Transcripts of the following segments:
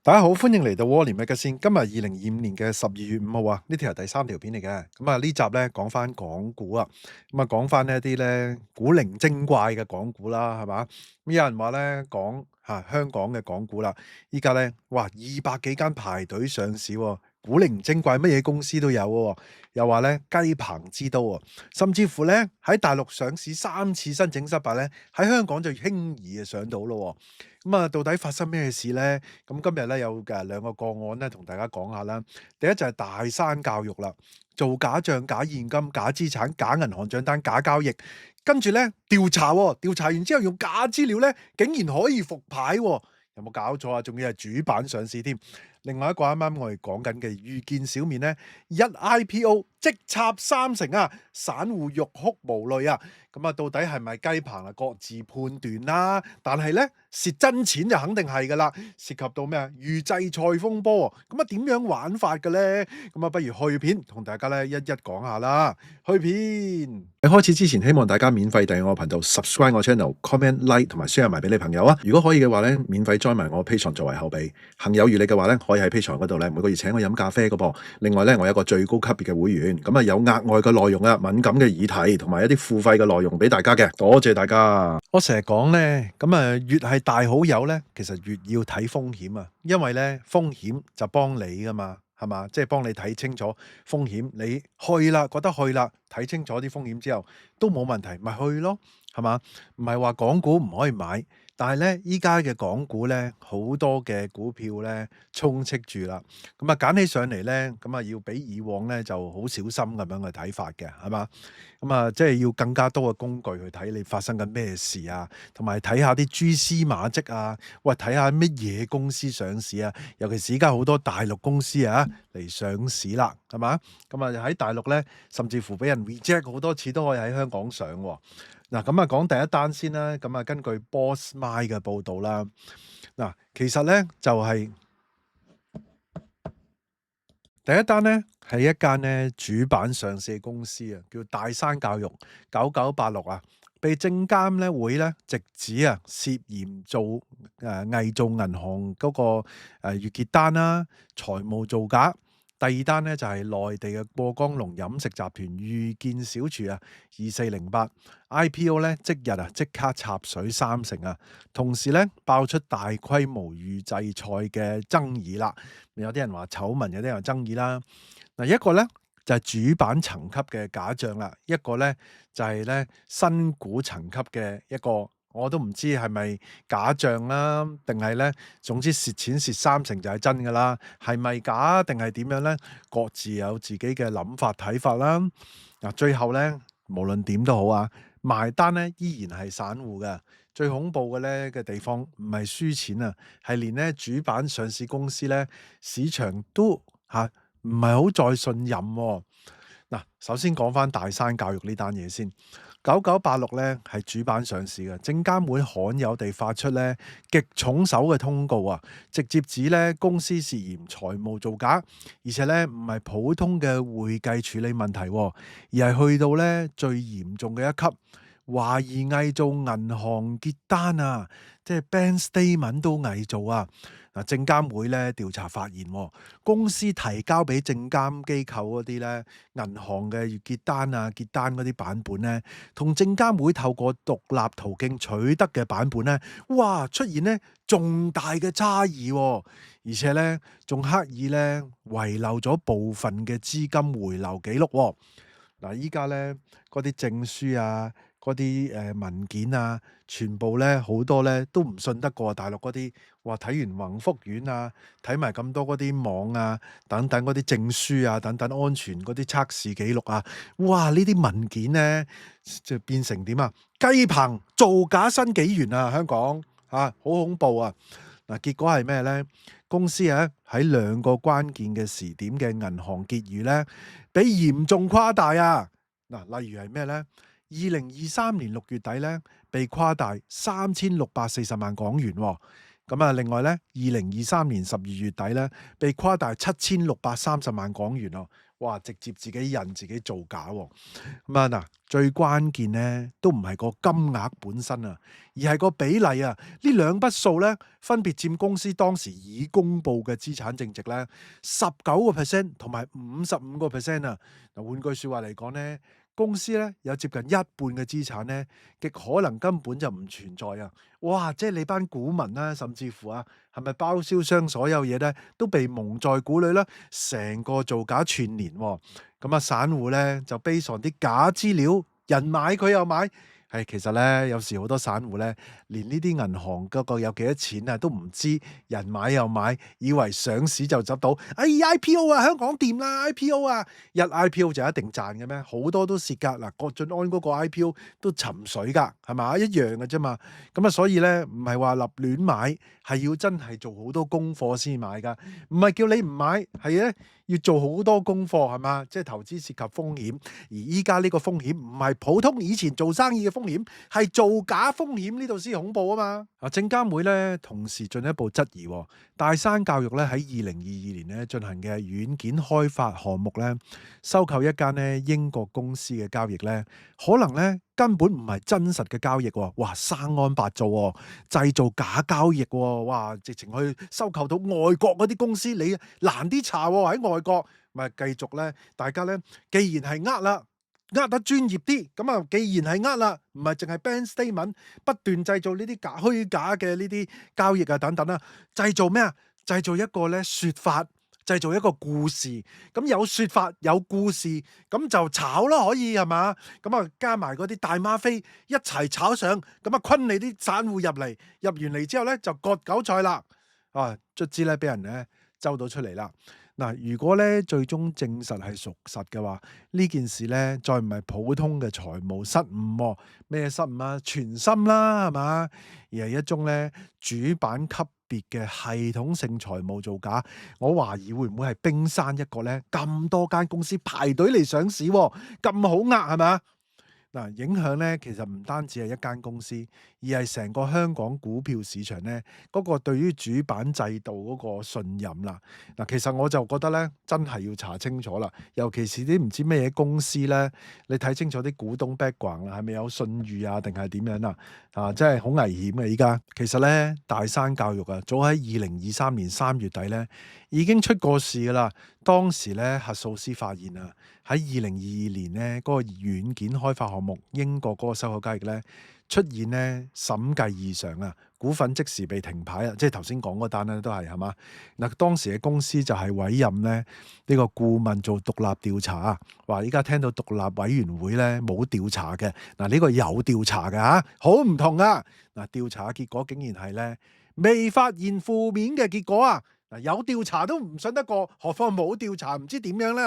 大家好，歡迎嚟到窩廉嘅先。今日2025年嘅12月5號啊，呢條係第3條片嚟嘅。咁啊呢集咧講翻港股啊，咁啊講翻一啲咧古靈精怪嘅港股啦，係嘛？咁有人話咧講香港嘅港股啦，依家咧哇200幾間排隊上市喎，古靈精怪乜嘢公司都有喎，又話咧雞棚之都啊，甚至乎咧喺大陸上市3次申請失敗咧，喺香港就輕易上到咯喎。咁啊，到底發生咩事咧？咁今日咧有兩個個案咧，同大家講下啦。第一就係大山教育啦，做假帳、假現金、假資產、假銀行帳單、假交易，跟住咧調查喎，調查完之後用假資料咧，竟然可以復牌喎，有冇搞錯啊？仲要係主板上市添。另外一個啱啱我哋講緊嘅遇見小面咧，一 IPO 即插30啊，散戶欲哭無淚啊！咁啊，到底係咪雞棚啊？各自判斷啦。但係咧蝕真錢就肯定係噶啦，涉及到咩啊？預制菜風波咁啊，點樣玩法嘅咧？咁啊，不如去片同大家咧一一講下啦。去片喺開始之前，希望大家免費訂閱我頻道 ，subscribe 我 channel，comment like 同埋 share 埋俾你朋友啊！如果可以嘅話咧，免費 join 埋我 Patreon 作為後備。行有餘力嘅話咧，可以喺 Patreon 嗰度咧每個月請我飲咖啡嘅噃。另外咧，我有個最高級別嘅會員，咁啊有額外嘅內容啊，敏感嘅議題同埋一啲付費嘅內容俾大家嘅。多謝大家。我成日講咧，咁啊越係大好友咧，其實越要睇風險啊，因為咧風險就幫你噶嘛。係嘛？即係幫你睇清楚風險，你去啦，覺得去啦，睇清楚啲風險之後都冇問題，咪去咯，係嘛？唔係話港股唔可以買，但係咧依家嘅港股咧好多嘅股票咧充斥住啦，咁啊揀起上嚟咧，咁啊要比以往咧就好小心咁樣去睇法嘅，係嘛？咁啊即係要更加多嘅工具去睇你發生緊咩事啊，同埋睇下啲蛛絲馬跡啊，喂睇下乜嘢公司上市啊，尤其是而家好多大陸公司啊嚟上市啦，係嘛？咁啊喺大陸咧，甚至乎俾人 reject 好多次都可以喺香港上喎。嗱，咁啊講第一單先啦，咁啊根據 Boss My 嘅報導啦，嗱其實咧就係第一單咧係一間咧主板上市嘅公司啊，叫大山教育9986啊，被證監咧會咧直指啊涉嫌做偽造銀行嗰個月結單啦、財務造假。第二單咧就係內地嘅過江龍飲食集團遇見小廚啊2408 IPO 咧即日啊即刻插水30%啊，同時咧爆出大規模預製菜嘅爭議啦，有啲人話醜聞，有啲人話爭議啦。嗱一個咧就係主板層級嘅假帳啦，一個咧就係咧新股層級嘅一個。我都唔知係咪假帳啦，定係咧，總之蝕錢蝕30%就係真㗎啦。係咪假定係點樣咧？各自有自己嘅諗法睇法啦。嗱，最後咧，無論點都好啊，埋單咧依然係散戶嘅。最恐怖嘅咧嘅地方唔係輸錢啊，係連咧主板上市公司咧市場都唔係好再信任喎。嗱，首先講翻大山教育呢單嘢先。9986咧係主板上市嘅，證監會罕有地發出咧極重手嘅通告啊，直接指咧公司涉嫌財務造假，而且咧唔係普通嘅會計處理問題，而係去到咧最嚴重嘅一級，懷疑偽造銀行結單啊，即係 bank statement 都偽造啊！嗱，證監會咧調查發現，公司提交俾證監機構嗰啲咧銀行嘅月結單啊、結單嗰啲版本咧，同證監會透過獨立途徑取得嘅版本咧，哇出現咧重大嘅差異，而且咧仲刻意咧遺漏咗部分嘅資金回流記錄。嗱，依家咧嗰啲證書啊、嗰啲文件啊，全部咧好多咧都唔信得過大陸嗰啲，話睇完宏福院啊，睇埋咁多嗰啲網啊等等嗰啲證書啊等等安全嗰啲測試記錄啊，哇！呢啲文件咧就變成點啊？雞棚造假新紀元啊！香港好恐怖啊！嗱，結果係咩咧？公司喺2個關鍵嘅時點嘅銀行結餘咧，被嚴重誇大啊！嗱，例如係咩咧？2023年6月底咧，被誇大3640萬港元喎。咁啊，另外咧，2023年12月底咧，被誇大7630萬港元咯。哇！直接自己印自己造假喎。咁啊嗱，最關鍵咧都唔係個金額本身啊，而係個比例啊。呢兩筆數咧分別佔公司當時已公佈嘅資產淨值咧19%同埋55%啊。嗱，換句説話嚟講咧，公司咧有接近一半嘅資產咧，極可能根本就唔存在啊！哇！即係你班股民啦，甚至乎啊，係咪包銷商所有嘢咧都被蒙在鼓裏啦？成個造假串連喎，咁啊散戶咧就悲喪啲假資料，人買佢又買。係其實咧，有時好多散戶咧，連呢啲銀行嗰個有幾多錢啊都唔知，人買又買，以為上市就執到。哎，IPO 啊，香港掂啦，IPO 啊，一 IPO 就一定賺嘅咩？好多都蝕㗎。嗱，郭晉安嗰個 IPO 都沉水㗎，係嘛？一樣嘅啫嘛。咁啊，所以咧唔係話立亂買，係要真係做好多功課先買㗎。唔係叫你唔買，係咧要做好多功課，係嘛？即係投資涉及風險，而依家呢個風險唔係普通以前做生意嘅風險，係造假風險，呢度先恐怖啊嘛！啊，證監會咧同時進一步質疑大山教育咧喺2022年咧進行嘅軟件開發項目咧，收購一間咧英國公司嘅交易咧，可能咧根本唔係真實嘅交易喎。哇，生安白造喎，製造假交易喎，哇，直情去收購到外國嗰啲公司，你難啲查喎，喺外國，咪繼續咧，大家咧既然係啦。呃得專業啲，咁啊，既然係啦，唔係淨係 bank statement，不斷製造呢啲虛假嘅呢啲交易啊等等啦，製造咩啊？製造一個咧説法，製造一個故事。咁有説法有故事，咁就炒咯，可以係嘛？咁啊加埋嗰啲大嗎啡一齊炒上，咁啊昆你啲散戶入嚟，入完嚟之後咧就割韭菜啦。啊，卒之咧俾人咧揪到出嚟啦。嗱，如果咧最終證實係屬實嘅話，呢件事咧再唔係普通嘅財務失誤喎，咩失誤啊？全心啦，係嘛？而係一宗咧主板級別嘅系統性財務造假。我懷疑會唔會係冰山一角咧？咁多間公司排隊嚟上市喎，咁好呃係嘛？嗱，影響咧其實唔單止係一間公司，而係成個香港股票市場咧嗰個對於主板制度嗰個信任啦。嗱，其實我就覺得咧，真係要查清楚啦，尤其是啲唔知咩嘢公司咧，你睇清楚啲股東 background 啦，係咪有信譽啊，定係點樣啊？啊，真係好危險嘅依家。其實咧，大山教育啊，早喺2023年3月底咧已經出過事噶啦。當時咧核數師發現啊，喺2022年咧嗰個軟件開發項目英國嗰個收購交易咧出現咧審計異常啊，股份即時被停牌啊，即係頭先講嗰單咧都係嘛？嗱，當時嘅公司就係委任咧呢個顧問做獨立調查啊，話依家聽到獨立委員會咧冇調查嘅，嗱，呢個有調查嘅嚇，好唔同啊！嗱，調查嘅結果竟然係咧未發現負面嘅結果啊！嗱，有調查都唔信得過，何況冇調查，唔知點樣咧？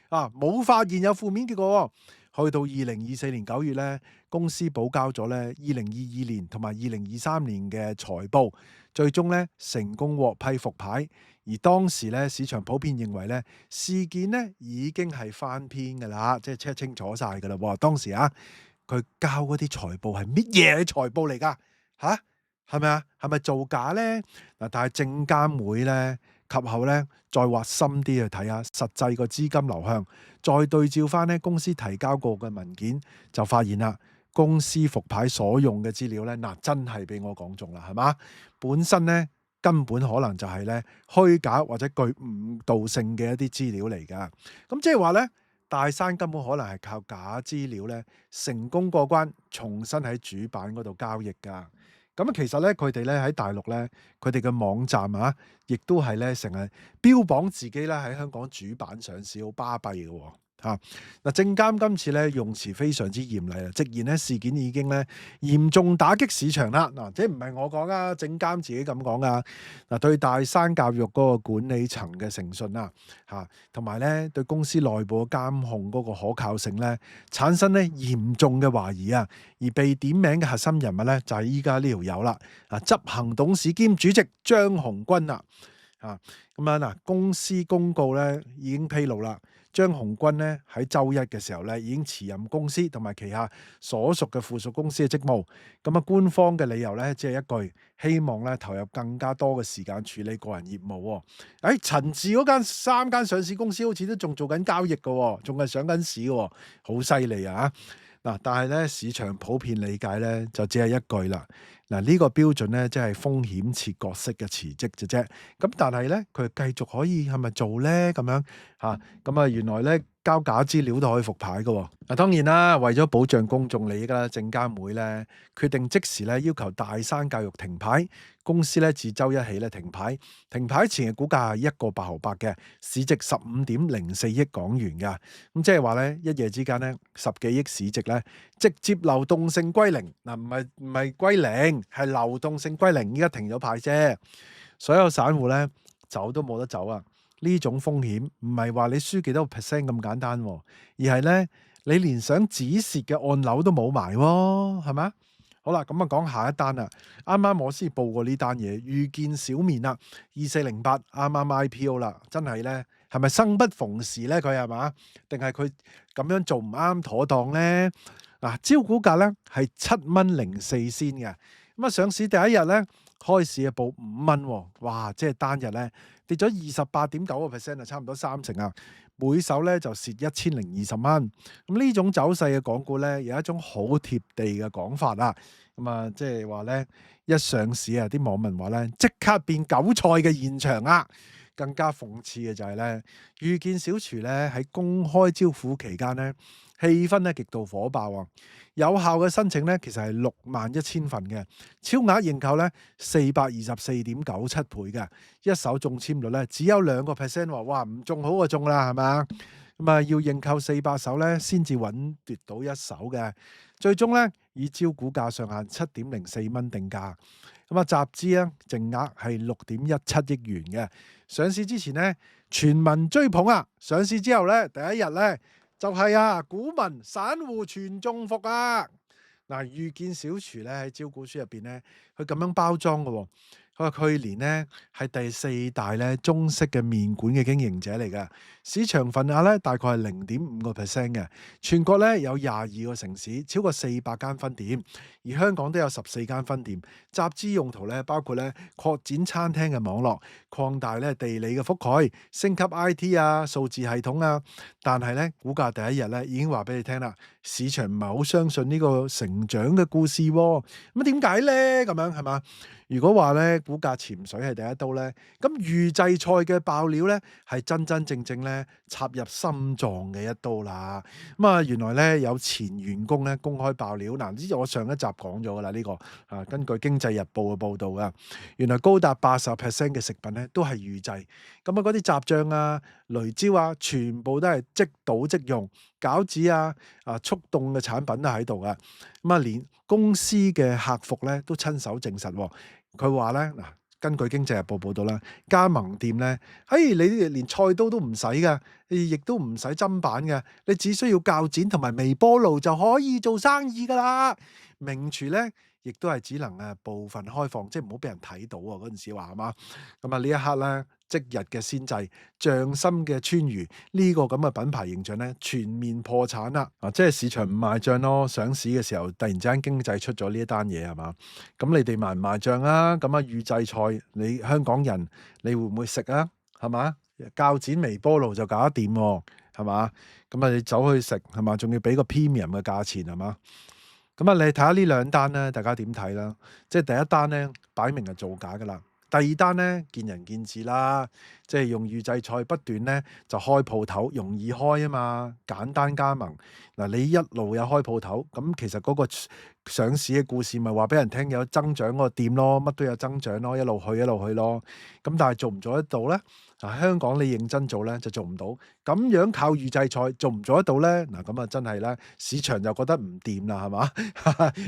冇發現有負面結果。去到2024年9月咧，公司補交咗咧2022年同埋2023年嘅財報，最終咧成功獲批復牌。而當時咧市場普遍認為咧事件咧已經係翻篇㗎啦，即係 check 清楚晒㗎啦。當時佢交嗰啲財報係乜嘢財報嚟㗎？嚇？係咪啊？係咪造假咧？嗱，但係證監會咧及後咧再挖深啲去睇下實際個資金流向，再對照翻咧公司提交過嘅文件，就發現啦，公司復牌所用嘅資料咧，嗱真係俾我講中啦，係嘛？本身咧根本可能就係咧虛假或者具誤導性嘅一啲資料嚟㗎。咁即係話咧，大山根本可能係靠假資料咧成功過關，重新喺主板嗰度交易㗎。咁其實咧，佢哋咧喺大陸咧，佢哋嘅網站亦都係咧成日標榜自己咧喺香港主板上市，好巴閉嘅喎。嗱，證監今次咧用詞非常之嚴厲啊，直言咧事件已經咧嚴重打擊市場啦。嗱，即係唔係我講啊，證監自己咁講啊。嗱，對大山教育嗰個管理層嘅誠信啊，同埋咧對公司內部嘅監控嗰個可靠性咧，產生咧嚴重嘅懷疑啊。而被點名嘅核心人物咧，就係依家呢條友啦，執行董事兼主席張鴻鈞啦。咁樣嗱，公司公告咧已經披露啦。張鴻軍咧喺周一嘅時候咧已經辭任公司同埋旗下所屬嘅附屬公司嘅職務。咁啊，官方嘅理由咧只係一句，希望咧投入更加多嘅時間處理個人業務喎。陳氏嗰間3間上市公司好似都仲做緊交易嘅喎，仲係上緊市嘅喎，好犀利啊！嗱，但係咧市場普遍理解咧就只係一句啦。嗱，呢個標準咧即係風險切割式嘅辭職嘅啫。咁但係咧佢繼續可以係咪做咧咁樣嚇？咁啊原來咧交假資料都可以復牌嘅喎。嗱，當然啦，為咗保障公眾利益啦，證監會咧決定即時咧要求大山教育停牌，公司咧自周一起咧停牌。停牌前嘅股價係1個8毫8嘅，市值15.04億港元㗎。咁即係話咧一夜之間咧10幾億市值咧直接流動性歸零。嗱，唔係歸零，係流動性歸零，依家停咗牌啫。所有散戶咧走都冇得走啊！呢種風險唔係話你輸幾多個 percent 咁簡單喎，而係咧你連想止蝕嘅按鈕都冇埋喎，係咪？好啦，咁啊講下一單啦。啱啱我先報過呢單嘢，遇見小面啦，2408啱啱 IPO 啦，真係咧係咪生不逢時咧？佢係嘛？定係佢咁樣做唔啱妥當咧？嗱，招股價咧係7.04仙嘅，咁啊上市第一日咧開市啊報5蚊喎，哇！即係單日咧跌咗28.9%啊，差唔多30%啊，每手咧就蝕1020蚊。咁呢種走勢嘅港股咧有一種好貼地嘅講法啊，咁啊即係話咧一上市啊，啲網民話咧即刻變韭菜嘅現場啊！更加諷刺嘅就係咧，遇見小廚咧喺公開招股期間咧，氣氛咧極度火爆啊！有效嘅申請咧其實係61,000份嘅，超額認購咧424.97倍嘅，一手中籤率咧只有2%喎，哇！唔中好過中啦，係咪？咁啊要認購400手咧先至穩奪到一手嘅，最終咧以招股價上限7.04蚊定價。咁啊，集資咧淨額係6.17億元嘅。上市之前咧，全民追捧啊！上市之後咧，第一日咧就係啊，股民散戶全中伏啊！嗱，遇見小廚咧喺招股書入邊咧，佢咁樣包裝嘅喎。佢話去年咧係第4大咧中式嘅麵館嘅經營者嚟嘅，市場份額咧大概係0.5%嘅。全國咧有22個城市，超過400間分店，而香港都有14間分店。集資用途咧包括咧擴展餐廳嘅網絡，擴大咧地理嘅覆蓋，升級 IT 啊、數字系統啊。但係咧股價第一日咧已經話俾你聽啦，市場唔係好相信呢個成長嘅故事喎。咁點解咧？咁樣係嘛？如果話咧股價潛水係第一刀咧，咁預製菜嘅爆料咧係真真正正咧插入心臟嘅一刀啦。咁啊，原來咧有前員工咧公開爆料，嗱，呢我上一集講咗噶啦，呢個啊根據經濟日報嘅報導啊，原來高達80% 嘅食品咧都係預製，咁啊嗰啲雜醬啊、雷椒啊，全部都係即倒即用，餃子啊、速凍嘅產品都喺度噶。咁啊，連公司嘅客服咧都親手證實喎。佢話咧嗱，根據經濟日報報導啦，加盟店咧，你連菜刀都唔使㗎，亦都唔使砧板嘅，你只需要鉸剪同埋微波爐就可以做生意㗎啦。名廚咧，亦都係只能部分開放，即係唔好俾人睇到喎。嗰陣時話係嘛？咁啊呢一刻咧，即日嘅先制，匠心嘅川渝呢個咁嘅品牌形象咧，全面破產啦！即係市場唔賣帳咯。上市嘅時候，突然之間經濟出咗呢一單嘢係嘛？咁你哋賣唔賣帳啊？咁啊預製菜，你香港人你會唔會食啊？係嘛？鉸剪微波爐就搞得掂喎，係嘛？咁啊你走去食係嘛？仲要俾個 premium 嘅價錢係嘛？咁啊，你睇下呢兩單咧，大家點睇啦？即係第一單咧，擺明係造假噶啦。第二單咧，見仁見智啦。即係用預製菜不斷咧，就開鋪頭，容易開啊嘛，簡單加盟。嗱，你一路有開鋪頭，咁其實嗰個上市嘅故事咪話俾人聽有增長嗰個店咯，乜都有增長咯，一路去一路去咯。咁但係做唔做得到咧？香港你認真做咧就做唔到，咁樣靠預製菜做唔做得到咧？嗱，咁啊真係咧，市場就覺得唔掂啦，係嘛？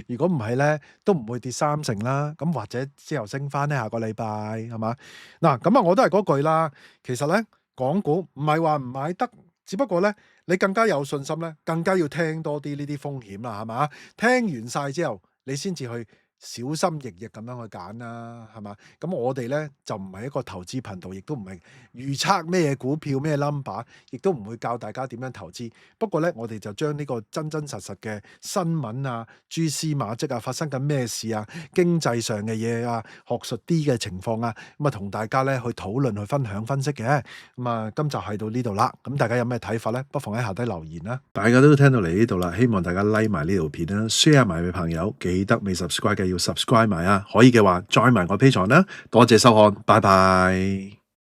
如果唔係咧，都唔會跌30%啦。咁或者之後升翻咧，下個禮拜係嘛？嗱，咁啊我都係嗰句啦。其實咧，港股唔係話唔買得，只不過咧你更加有信心咧，更加要聽多啲呢啲風險啦，係嘛？聽完晒之後，你先至去小心翼翼咁樣去揀啦，係嘛？咁我哋咧就唔係一個投資頻道，亦都唔係預測咩股票咩 number，亦都唔會教大家點樣投資。不過咧，我哋就將呢個真真實實嘅新聞啊、蛛絲馬跡啊、發生緊咩事啊、經濟上嘅嘢啊、學術啲嘅情況啊，咁啊同大家咧去討論、去分享、分析嘅。咁啊，今集係到呢度啦。咁大家有咩睇法咧？不妨喺下低留言啦。大家都聽到嚟呢度啦，希望大家 like 埋呢條片啦 ，share 埋俾朋友，記得未 subscribe 嘅要 subscribe 埋啊！可以嘅話，join埋我 Patreon啦。多謝收看，拜拜。